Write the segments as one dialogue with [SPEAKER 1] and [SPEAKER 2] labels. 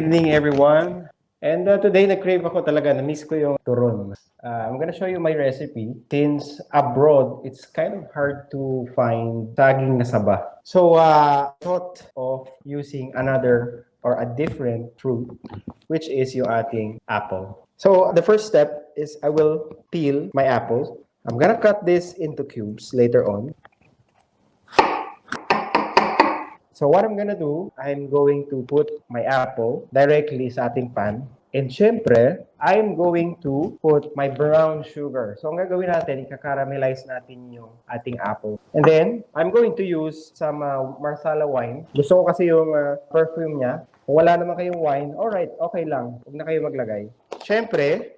[SPEAKER 1] Evening, everyone. And today, nag-crave ako talaga. Na-miss ko yung turon. I'm gonna show you my recipe. Since abroad, it's kind of hard to find saging na saba. So, thought of using another or a different fruit, which is yung ating apple. So, the first step is I will peel my apple. I'm gonna cut this into cubes later on. So what I'm gonna do, I'm going to put my apple directly sa ating pan. And syempre, I'm going to put my brown sugar. So ang gagawin natin, ika-caramelize natin yung ating apple. And then, I'm going to use some marsala wine. Gusto ko kasi yung perfume niya. Kung wala naman kayong wine, alright, okay lang. Huwag na kayo maglagay. Syempre,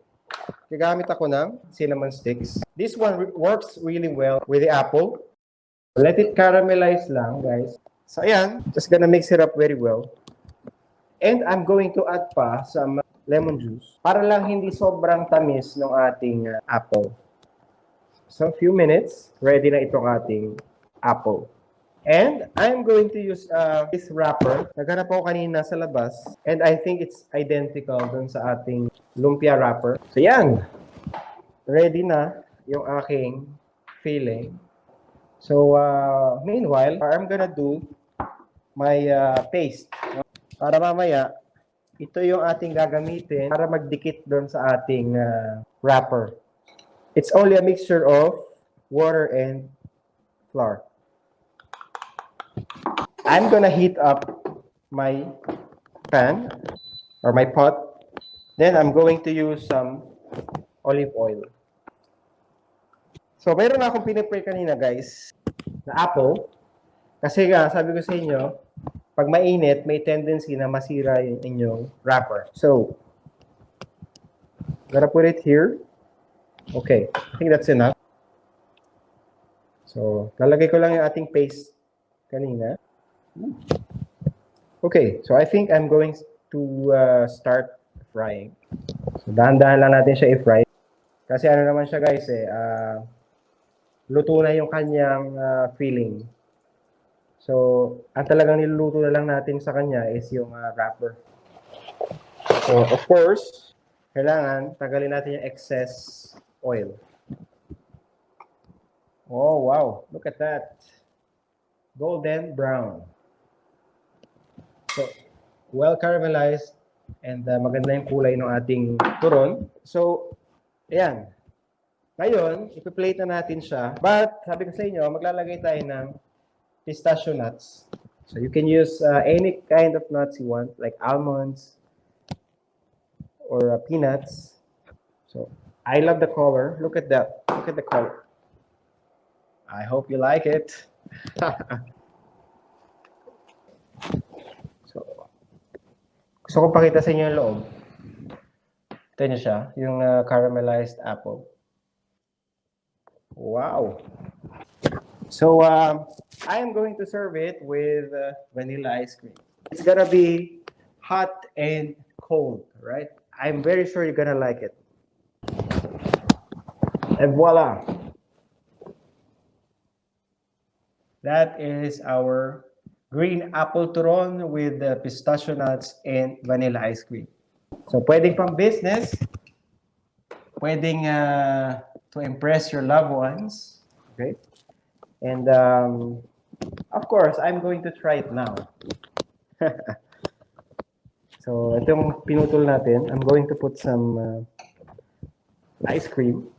[SPEAKER 1] gagamit ako ng cinnamon sticks. This one works really well with the apple. Let it caramelize lang, guys. So, ayan. Just gonna mix it up very well. And I'm going to add pa some lemon juice para lang hindi sobrang tamis ng ating apple. So, a few minutes, ready na itong ating apple. And I'm going to use this wrapper. Naghanap ako kanina sa labas. And I think it's identical dun sa ating lumpia wrapper. So, yan. Ready na yung aking filling. So, meanwhile, I'm gonna do my paste. Para mamaya, ito yung ating gagamitin para magdikit doon sa ating wrapper. It's only a mixture of water and flour. I'm gonna heat up my pan or my pot. Then I'm going to use some olive oil. So, mayroon na akong pinipray kanina, guys, na apple. Kasi nga, sabi ko sa inyo, pag mainit, may tendency na masira yung inyong wrapper. So, gonna put it here. Okay, I think that's enough. So, lalagay ko lang yung ating paste kanina. Okay, so I think I'm going to start frying. So, dahan-dahan lang natin siya i-fry. Kasi ano naman siya, guys, luto na yung kanyang filling. So, ang talagang niluluto na lang natin sa kanya is yung wrapper. So, of course, kailangan tagalin natin yung excess oil. Oh, wow. Look at that. Golden brown. So, well caramelized and maganda yung kulay ng ating turon. So, ayan. Ngayon, ipi-plate na natin siya. But, sabi ko sa inyo, maglalagay tayo ng pistachio nuts. So you can use any kind of nuts you want, like almonds or peanuts. So I love the color. Look at that. Look at the color. I hope you like it. So, gusto ko pakita sa inyo yung loob. Ito niyo siya, yung caramelized apple. Wow. So, I am going to serve it with vanilla ice cream. It's gonna be hot and cold, right? I'm very sure you're gonna like it. And voila! That is our green apple turon with pistachio nuts and vanilla ice cream. So, pwedeng pang business, pwedeng to impress your loved ones, okay? And, of course, I'm going to try it now. So, itong pinutol natin, I'm going to put some ice cream.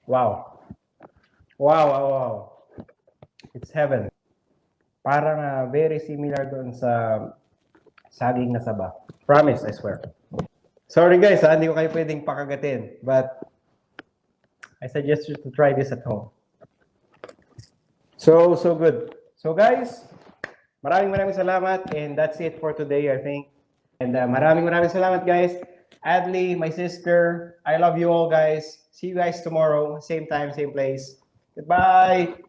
[SPEAKER 1] Wow. Wow, wow, wow. It's heaven. Parang very similar doon sa saging na saba. Promise, I swear. Sorry guys, hindi ko kayo pwedeng pakagatin. But I suggest you to try this at home. So good. So guys, maraming salamat. And that's it for today, I think. And maraming salamat guys. Adley, my sister, I love you all guys. See you guys tomorrow. Same time, same place. Goodbye.